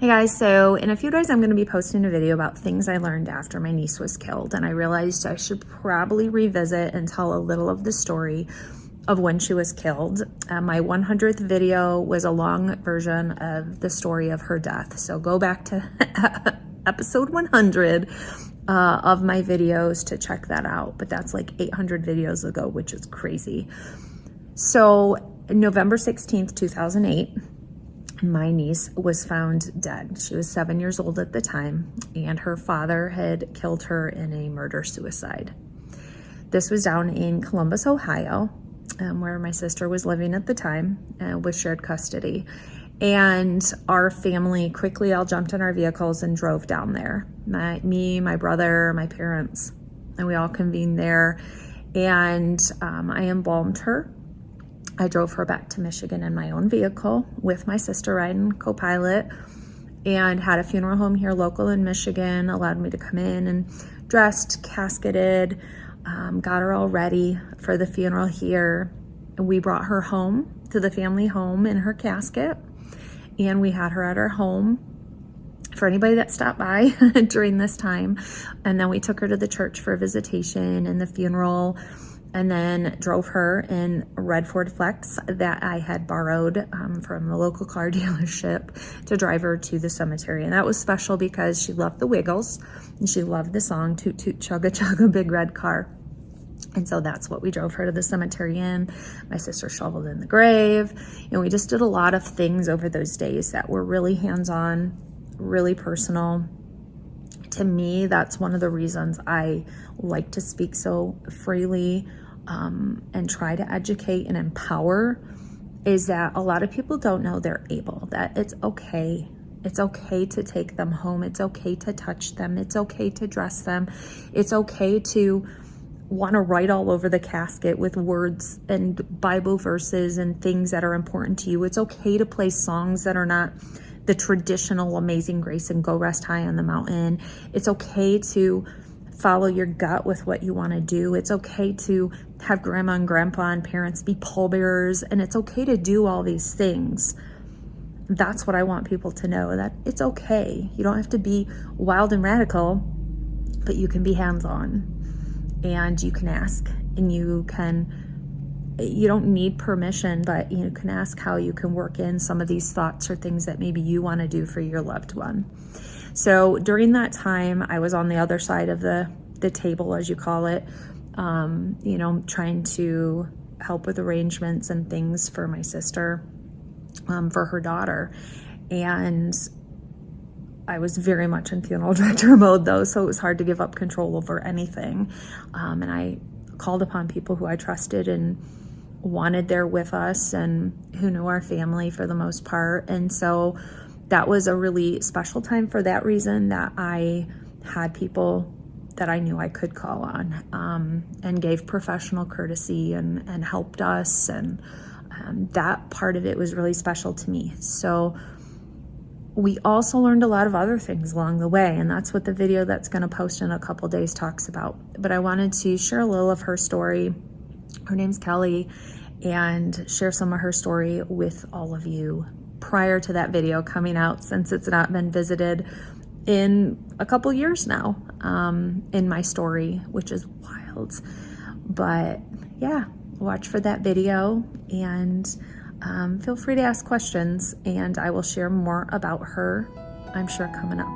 Hey guys, so in a few days I'm going to be posting a video about things I learned after my niece was killed, and I realized I should probably revisit and tell a little of the story of when she was killed. My 100th video was a long version of the story of her death, so go back to episode 100 of my videos to check that out, but that's like 800 videos ago, which is crazy. So November 16th, 2008, my niece was found dead. She was 7 years old at the time, and her father had killed her in a murder-suicide. This was down in Columbus, Ohio, where my sister was living at the time with shared custody. And our family quickly all jumped in our vehicles and drove down there. Me, my brother, my parents, and we all convened there. And I embalmed her. I drove her back to Michigan in my own vehicle with my sister riding co-pilot, and had a funeral home here local in Michigan, allowed me to come in and dressed, casketed, got her all ready for the funeral here. We brought her home to the family home in her casket, and we had her at our home for anybody that stopped by during this time. And then we took her to the church for a visitation and the funeral, and then drove her in a red Ford Flex that I had borrowed from the local car dealership to drive her to the cemetery. And that was special because she loved the Wiggles and she loved the song Toot Toot Chugga Chugga Big Red Car. And so that's what we drove her to the cemetery in. My sister shoveled in the grave, and we just did a lot of things over those days that were really hands-on, really personal. To me, that's one of the reasons I like to speak so freely and try to educate and empower, is that a lot of people don't know they're able, that it's okay. It's okay to take them home. It's okay to touch them. It's okay to dress them. It's okay to want to write all over the casket with words and Bible verses and things that are important to you. It's okay to play songs that are not the traditional Amazing Grace and Go Rest High on the Mountain. It's okay to follow your gut with what you want to do. It's okay to have grandma and grandpa and parents be pallbearers, and it's okay to do all these things. That's what I want people to know, that it's okay. You don't have to be wild and radical, but you can be hands-on, and you can ask, and you don't need permission, but you can ask how you can work in some of these thoughts or things that maybe you want to do for your loved one. So during that time, I was on the other side of the table, as you call it, trying to help with arrangements and things for my sister, for her daughter. And I was very much in funeral director mode though, so it was hard to give up control over anything. And I called upon people who I trusted and wanted there with us and who knew our family for the most part. And so that was a really special time for that reason, that I had people that I knew I could call on, and gave professional courtesy and helped us. And that part of it was really special to me. So we also learned a lot of other things along the way, and that's what the video that's going to post in a couple days talks about. But I wanted to share a little of her story. Her name's Kari, and share some of her story with all of you prior to that video coming out, since it's not been visited in a couple years now in my story, which is wild. But yeah, watch for that video, and feel free to ask questions, and I will share more about her, I'm sure, coming up.